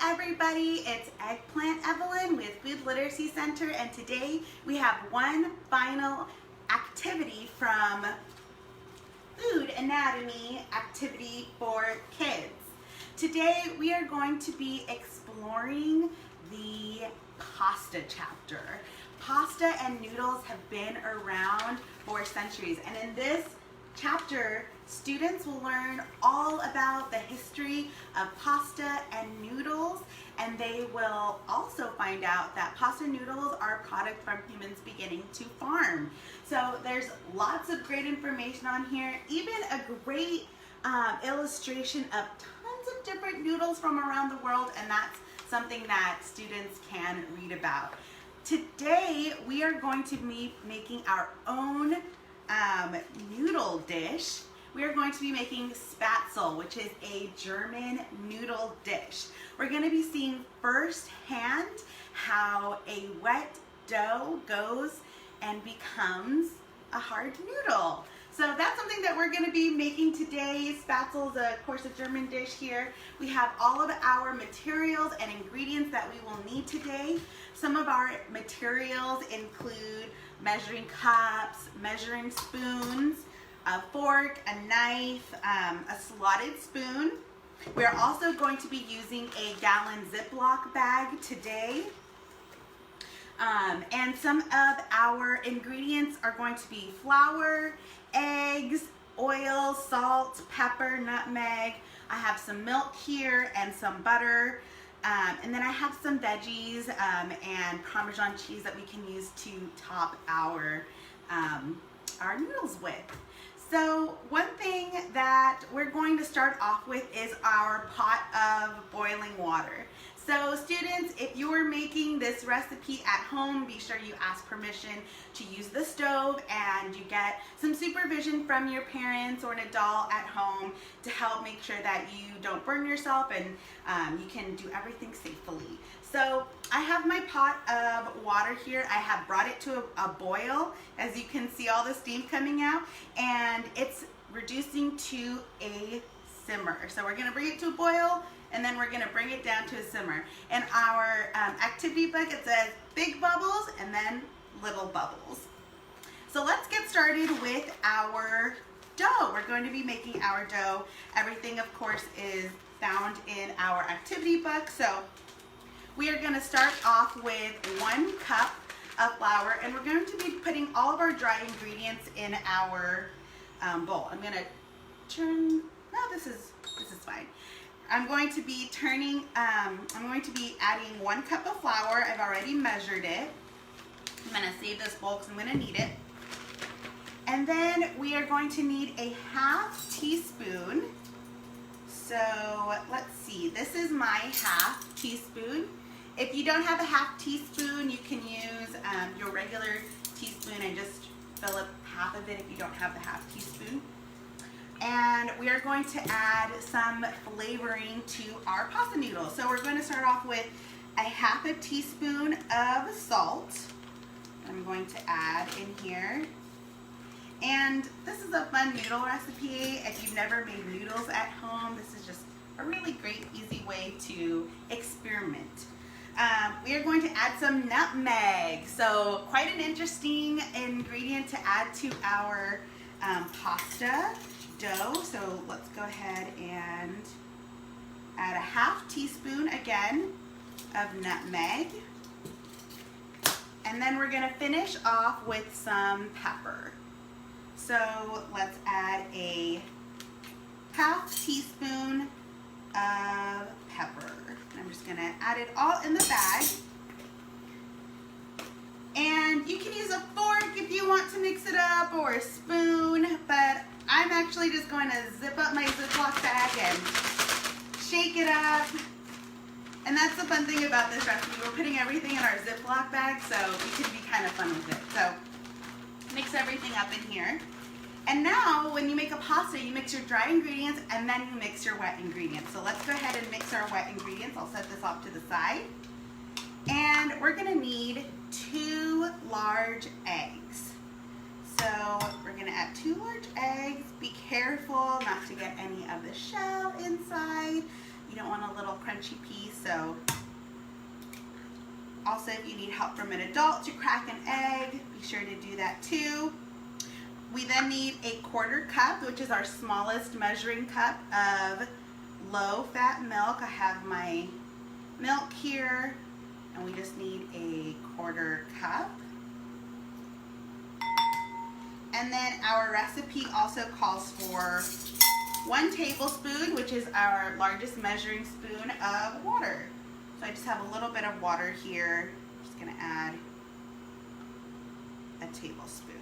everybody, it's Eggplant Evelyn with Food Literacy Center, and today we have one final activity from Food Anatomy Activity for Kids. Today we are going to be exploring the pasta chapter. Pasta and noodles have been around for centuries, and in this chapter, students will learn all about the history of pasta and noodles, and they will also find out that pasta and noodles are a product from humans beginning to farm. So there's lots of great information on here, even a great illustration of tons of different noodles from around the world, and that's something that students can read about. Today we are going to be making our own noodle dish. We are going to be making Spaetzle, which is a German noodle dish. We're going to be seeing firsthand how a wet dough goes and becomes a hard noodle. So that's something that we're going to be making today. Spaetzle is, of course, a German dish here. We have all of our materials and ingredients that we will need today. Some of our materials include measuring cups, measuring spoons, a fork, a knife, a slotted spoon. We are also going to be using a gallon Ziploc bag today. And some of our ingredients are going to be flour, eggs, oil, salt, pepper, nutmeg. I have some milk here and some butter. And then I have some veggies and Parmesan cheese that we can use to top our noodles with. So one thing that we're going to start off with is our pot of boiling water. So students, if you're making this recipe at home, be sure you ask permission to use the stove, and you get some supervision from your parents or an adult at home to help make sure that you don't burn yourself and you can do everything safely. So I have my pot of water here. I have brought it to a boil. As you can see, all the steam coming out, and it's reducing to a simmer. So we're gonna bring it to a boil, and then we're gonna bring it down to a simmer. In our activity book, it says big bubbles and then little bubbles. So let's get started with our dough. We're going to be making our dough. Everything, of course, is found in our activity book. So we are gonna start off with 1 cup of flour, and we're going to be putting all of our dry ingredients in our bowl. I'm gonna turn, no, this is fine. I'm going to be adding 1 cup of flour. I've already measured it. I'm gonna save this bowl because I'm gonna need it. And then we are going to need a 1/2 teaspoon. So let's see, this is my 1/2 teaspoon. If you don't have a 1/2 teaspoon, you can use your regular teaspoon and just fill up half of it if you don't have the 1/2 teaspoon. And we are going to add some flavoring to our pasta noodles. So we're going to start off with a 1/2 teaspoon of salt. I'm going to add in here. And this is a fun noodle recipe. If you've never made noodles at home, this is just a really great, easy way to experiment. We are going to add some nutmeg. So quite an interesting ingredient to add to our pasta dough. So let's go ahead and add a 1/2 teaspoon again of nutmeg. And then we're gonna finish off with some pepper. So let's add a 1/2 teaspoon of pepper. I'm just gonna add it all in the bag. And you can use a fork if you want to mix it up, or a spoon, but I'm actually just going to zip up my Ziploc bag and shake it up. And that's the fun thing about this recipe. We're putting everything in our Ziploc bag, so we can be kind of fun with it. So mix everything up in here. And now when you make a pasta, you mix your dry ingredients and then you mix your wet ingredients. So let's go ahead and mix our wet ingredients. I'll set this off to the side. And we're gonna need 2 large eggs. So we're gonna add 2 large eggs. Be careful not to get any of the shell inside. You don't want a little crunchy piece. So also, if you need help from an adult to crack an egg, be sure to do that too. We then need a 1/4 cup, which is our smallest measuring cup of low-fat milk. I have my milk here, and we just need a 1/4 cup. And then our recipe also calls for 1 tablespoon, which is our largest measuring spoon of water. So I just have a little bit of water here. I'm just gonna add a tablespoon.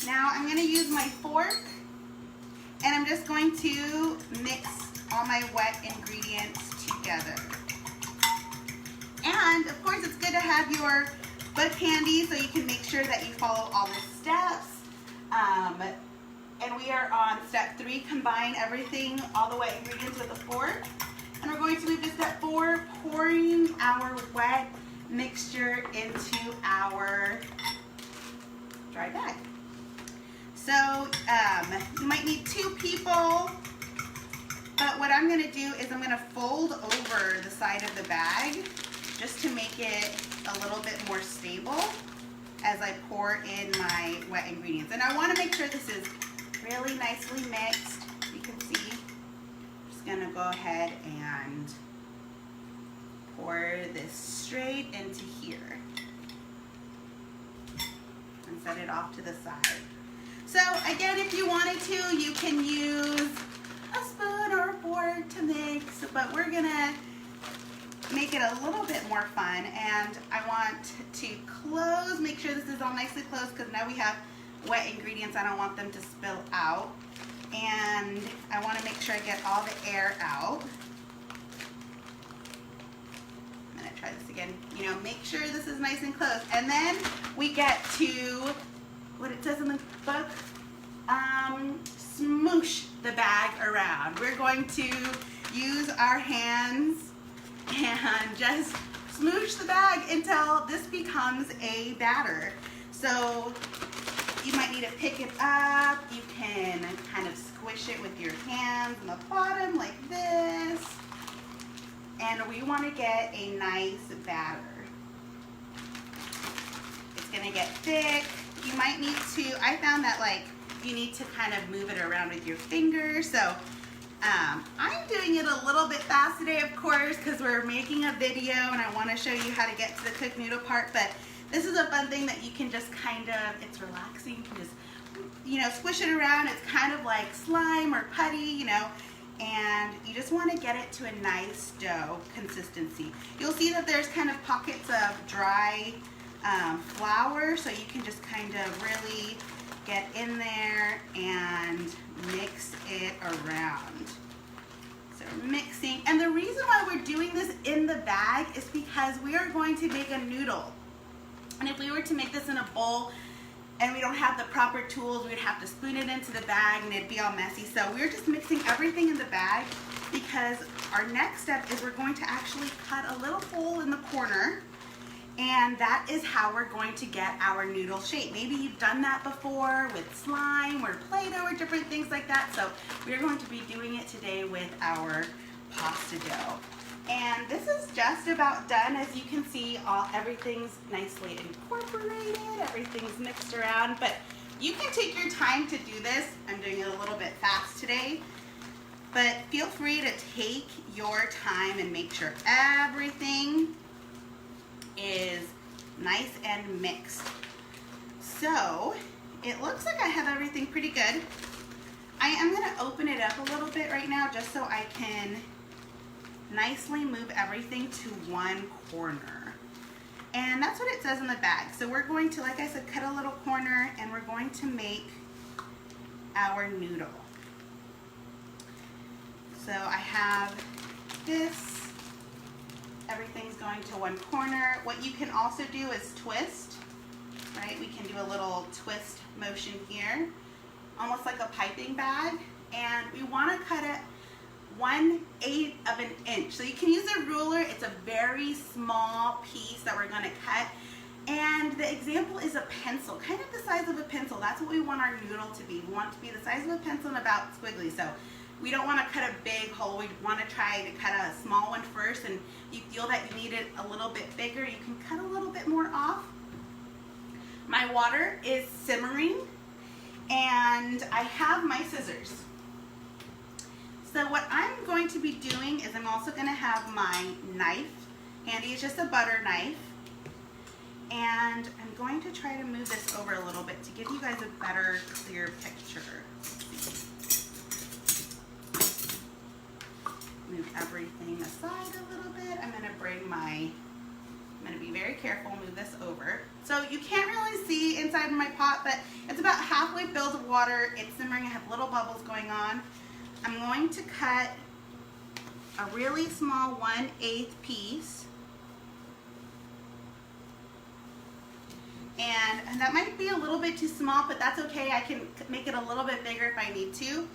Now I'm gonna use my fork, and I'm just going to mix all my wet ingredients together. And of course, it's good to have your book handy so you can make sure that you follow all the steps. And we are on step 3, combine everything, all the wet ingredients with a fork. And we're going to move to step 4, pouring our wet mixture into our dry bag. So you might need 2 people, but what I'm gonna do is I'm gonna fold over the side of the bag just to make it a little bit more stable as I pour in my wet ingredients. And I wanna make sure this is really nicely mixed. You can see, I'm just gonna go ahead and pour this straight into here and set it off to the side. So again, if you wanted to, you can use a spoon or a fork to mix, but we're gonna make it a little bit more fun. And I want to close, make sure this is all nicely closed, because now we have wet ingredients. I don't want them to spill out. And I want to make sure I get all the air out. I'm gonna try this again. You know, make sure this is nice and closed. And then we get to what it says in the book, smoosh the bag around. We're going to use our hands and just smoosh the bag until this becomes a batter. So you might need to pick it up. You can kind of squish it with your hands on the bottom like this. And we want to get a nice batter. It's going to get thick. You might need to, I found that like you need to kind of move it around with your fingers. So I'm doing it a little bit fast today, of course, because we're making a video and I want to show you how to get to the cooked noodle part. But this is a fun thing that you can just kind of, it's relaxing. You can just, you know, squish it around. It's kind of like slime or putty, you know, and you just want to get it to a nice dough consistency. You'll see that there's kind of pockets of dry flour, so you can just kind of really get in there and mix it around. So we're mixing, and the reason why we're doing this in the bag is because we are going to make a noodle. And if we were to make this in a bowl and we don't have the proper tools, we'd have to spoon it into the bag and it'd be all messy. So we're just mixing everything in the bag because our next step is we're going to actually cut a little hole in the corner, and that is how we're going to get our noodle shape. Maybe you've done that before with slime or Play-Doh or different things like that. So we're going to be doing it today with our pasta dough. And this is just about done. As you can see, everything's nicely incorporated, everything's mixed around, but you can take your time to do this. I'm doing it a little bit fast today, but feel free to take your time and make sure everything is nice and mixed. So it looks like I have everything pretty good. I am going to open it up a little bit right now just so I can nicely move everything to one corner. And that's what it says in the bag. So we're going to, like I said, cut a little corner and we're going to make our noodle. So I have this. Everything's going to one corner. What you can also do is twist, right? We can do a little twist motion here, almost like a piping bag. And we want to cut it 1/8 of an inch. So you can use a ruler. It's a very small piece that we're going to cut. And the example is a pencil, kind of the size of a pencil. That's what we want our noodle to be. We want it to be the size of a pencil and about squiggly. So we don't want to cut a big hole. We want to try to cut a small one first, and you feel that you need it a little bit bigger, you can cut a little bit more off. My water is simmering, and I have my scissors. So what I'm going to be doing is I'm also going to have my knife handy. It's just a butter knife. And I'm going to try to move this over a little bit to give you guys a better, clear picture. Move everything aside a little bit. I'm going to be very careful, move this over. So you can't really see inside of my pot, but it's about halfway filled with water. It's simmering. I have little bubbles going on. I'm going to cut a really small 1/8 piece. And that might be a little bit too small, but that's okay. I can make it a little bit bigger if I need to.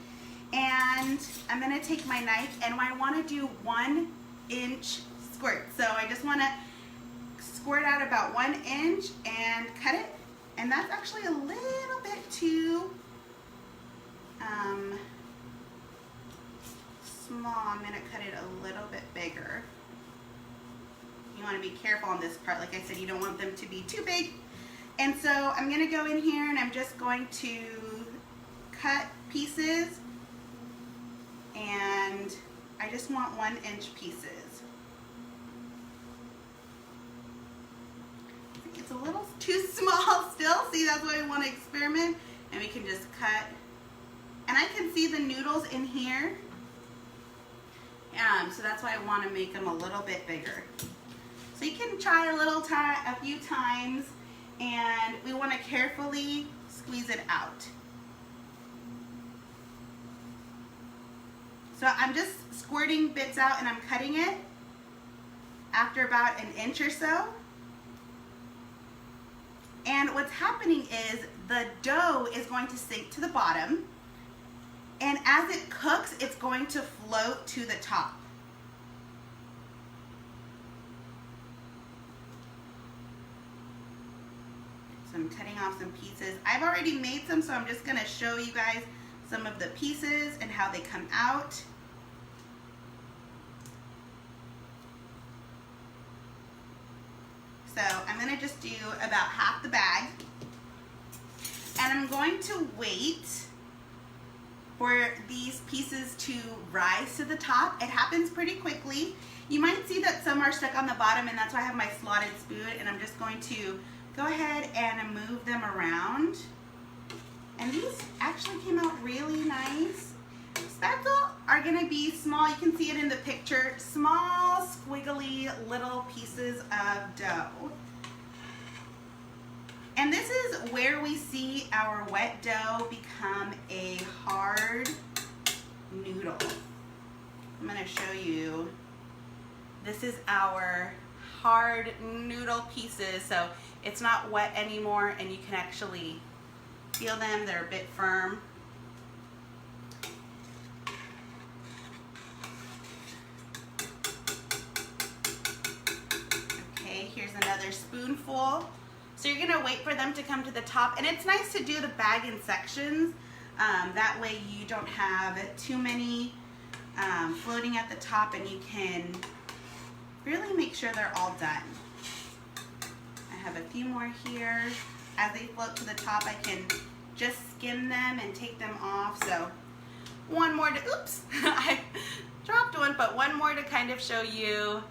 And I'm gonna take my knife, and I wanna do 1-inch squirt. So I just wanna squirt out about 1 inch and cut it. And that's actually a little bit too small. I'm gonna cut it a little bit bigger. You wanna be careful on this part. Like I said, you don't want them to be too big. And so I'm gonna go in here and I'm just going to cut pieces, and I just want 1-inch pieces. It's a little too small still. See, that's why we want to experiment. And we can just cut. And I can see the noodles in here. So that's why I want to make them a little bit bigger. So you can try a few times, and we want to carefully squeeze it out. So I'm just squirting bits out, and I'm cutting it after about 1 inch or so. And what's happening is the dough is going to sink to the bottom, and as it cooks, it's going to float to the top. So I'm cutting off some pieces. I've already made some, so I'm just gonna show you guys some of the pieces and how they come out. So I'm gonna just do about half the bag, and I'm going to wait for these pieces to rise to the top. It happens pretty quickly. You might see that some are stuck on the bottom, and that's why I have my slotted spoon, and I'm just going to go ahead and move them around. And these actually came out really nice. Spaetzle are gonna be small, you can see it in the picture, small, squiggly little pieces of dough. And this is where we see our wet dough become a hard noodle. I'm gonna show you. This is our hard noodle pieces, so it's not wet anymore, and you can actually feel them. They're a bit firm. Okay, here's another spoonful. So you're gonna wait for them to come to the top, and it's nice to do the bag in sections. That way you don't have too many floating at the top, and you can really make sure they're all done. I have a few more here. As they float to the top, I can just skim them and take them off. So one more to, oops, I dropped one, but one more to kind of show you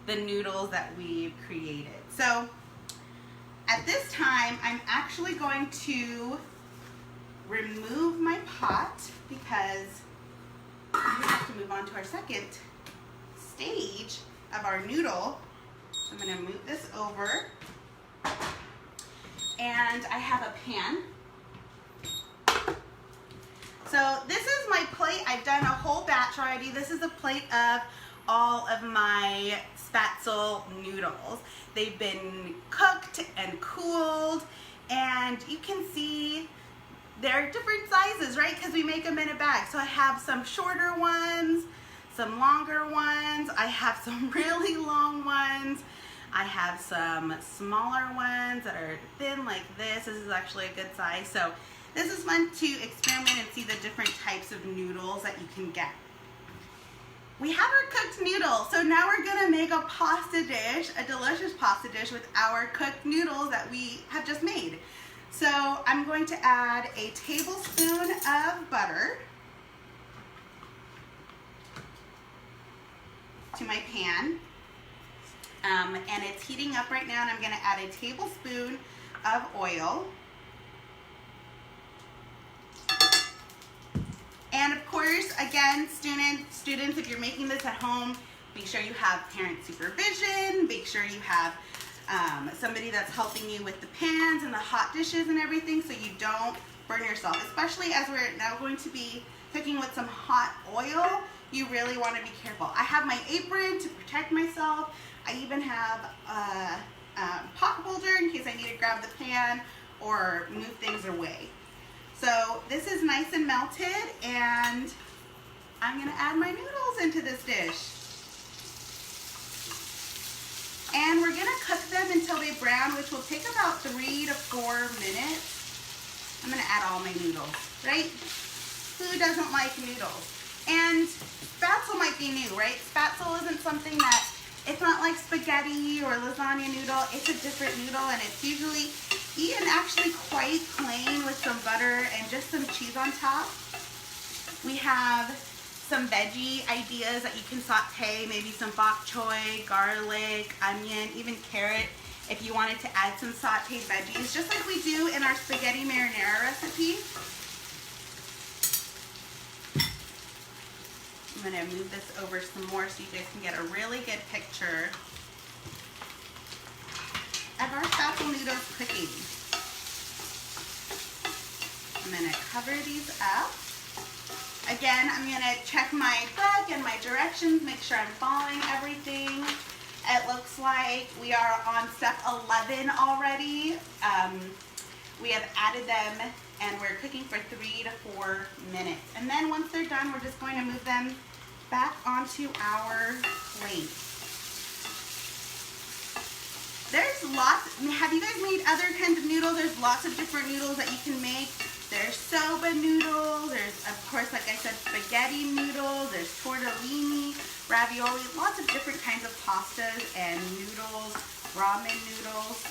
the noodles that we've created. So at this time, I'm actually going to remove my pot because we have to move on to our second stage of our noodle. So I'm gonna move this over. And I have a pan. So this is my plate. I've done a whole batch already. This is a plate of all of my Spaetzle noodles. They've been cooked and cooled, and you can see they're different sizes, right? Because we make them in a bag. So I have some shorter ones, some longer ones. I have some really long ones. I have some smaller ones that are thin like this. This is actually a good size. So This is fun to experiment and see the different types of noodles that you can get. We have our cooked noodles, so now we're gonna make a pasta dish, a delicious pasta dish with our cooked noodles that we have just made. So I'm going to add a tablespoon of butter to my pan. And it's heating up right now, and I'm gonna add a tablespoon of oil. And of course, again, students, if you're making this at home, make sure you have parent supervision, make sure you have somebody that's helping you with the pans and the hot dishes and everything so you don't burn yourself, especially as we're now going to be cooking with some hot oil. You really want to be careful. I have my apron to protect myself. I even have a pot holder in case I need to grab the pan or move things away. So this is nice and melted, and I'm gonna add my noodles into this dish. And we're gonna cook them until they brown, which will take about 3 to 4 minutes. I'm gonna add all my noodles, right? Who doesn't like noodles? And Spaetzle might be new, right? Spaetzle isn't something that, it's not like spaghetti or lasagna noodle. It's a different noodle, and it's usually eaten actually quite plain with some butter and just some cheese on top. We have some veggie ideas that you can saute, maybe some bok choy, garlic, onion, even carrot, if you wanted to add some sauteed veggies, just like we do in our spaghetti marinara recipe. I'm gonna move this over some more so you guys can get a really good picture of our Spaetzle noodles cooking. I'm gonna cover these up. Again, I'm gonna check my book and my directions, make sure I'm following everything. It looks like we are on step 11 already. We have added them, and we're cooking for 3 to 4 minutes. And then once they're done, we're just going to move them back onto our plate. There's lots, have you guys made other kinds of noodles? There's lots of different noodles that you can make. There's soba noodles, there's of course, like I said, spaghetti noodles, there's tortellini, ravioli, lots of different kinds of pastas and noodles, ramen noodles.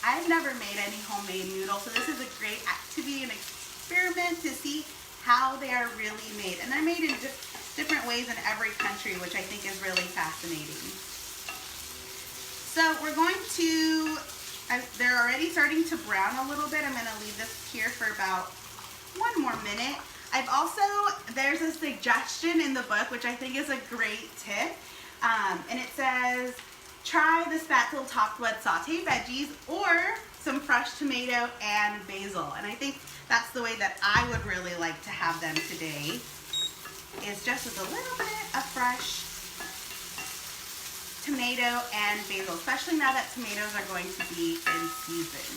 I've never made any homemade noodles, so this is a great activity and experiment to see how they are really made. And they're made in different ways in every country, which I think is really fascinating. So we're going to, they're already starting to brown a little bit. I'm going to leave this here for about 1 more minute. I've also, there's a suggestion in the book, which I think is a great tip. And it says, try the Spaetzle topped with sauteed veggies or some fresh tomato and basil. And I think that's the way that I would really like to have them today, is just with a little bit of fresh tomato and basil, especially now that tomatoes are going to be in season.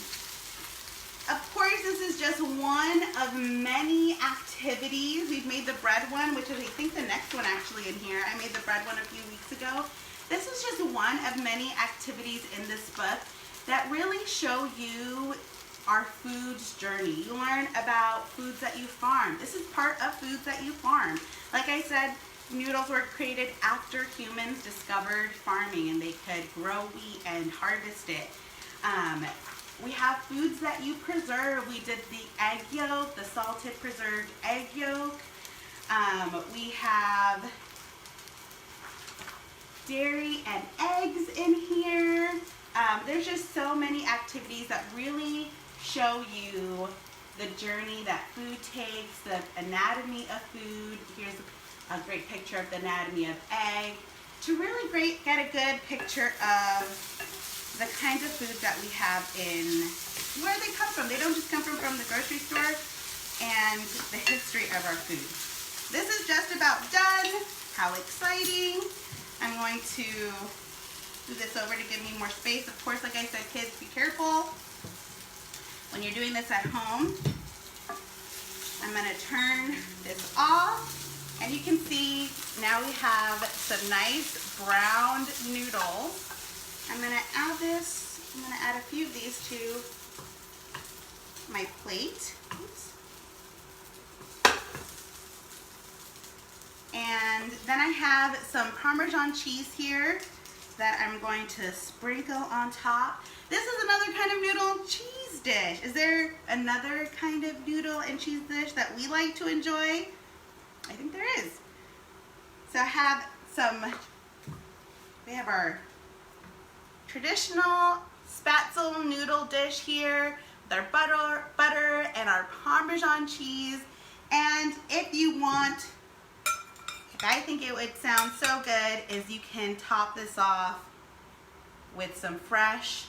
Of course, this is just one of many activities. We've made the bread one, which is I think the next one actually in here. I made the bread one a few weeks ago. This is just one of many activities in this book that really show you our food's journey. You learn about foods that you farm. This is part of foods that you farm. Like I said, noodles were created after humans discovered farming and they could grow wheat and harvest it. We have foods that you preserve. We did the egg yolk, the salted preserved egg yolk. We have dairy and eggs in here. There's just so many activities that really show you the journey that food takes, the anatomy of food. Here's a great picture of the anatomy of egg, to really get a good picture of the kinds of foods that we have in where they come from. They don't just come from the grocery store, and the history of our food. This is just about done. How exciting. I'm going to do this over to give me more space. Of course, like I said, kids, be careful when you're doing this at home. I'm going to turn this off. And you can see now we have some nice browned noodles. I'm going to add this. I'm going to add a few of these to my plate. Oops. And then I have some Parmesan cheese here that I'm going to sprinkle on top. This is another kind of noodle cheese dish. Is there another kind of noodle and cheese dish that we like to enjoy? I think there is. So I have we have our traditional Spaetzle noodle dish here with our butter and our Parmesan cheese. And if you want, I think it would sound so good is you can top this off with some fresh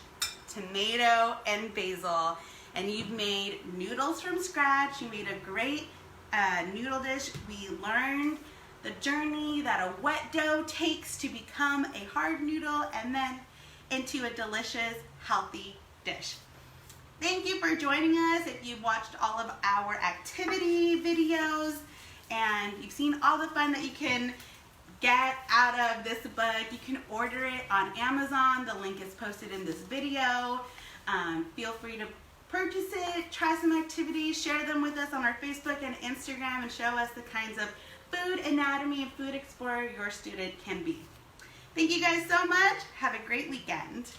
tomato and basil, and you've made noodles from scratch. You made a great noodle dish. We learned the journey that a wet dough takes to become a hard noodle and then into a delicious, healthy dish. Thank you for joining us. If you've watched all of our activity videos and you've seen all the fun that you can get out of this book, you can order it on Amazon. The link is posted in this video. Feel free to purchase it, try some activities, share them with us on our Facebook and Instagram, and show us the kinds of food anatomy and food explorer your student can be. Thank you guys so much. Have a great weekend.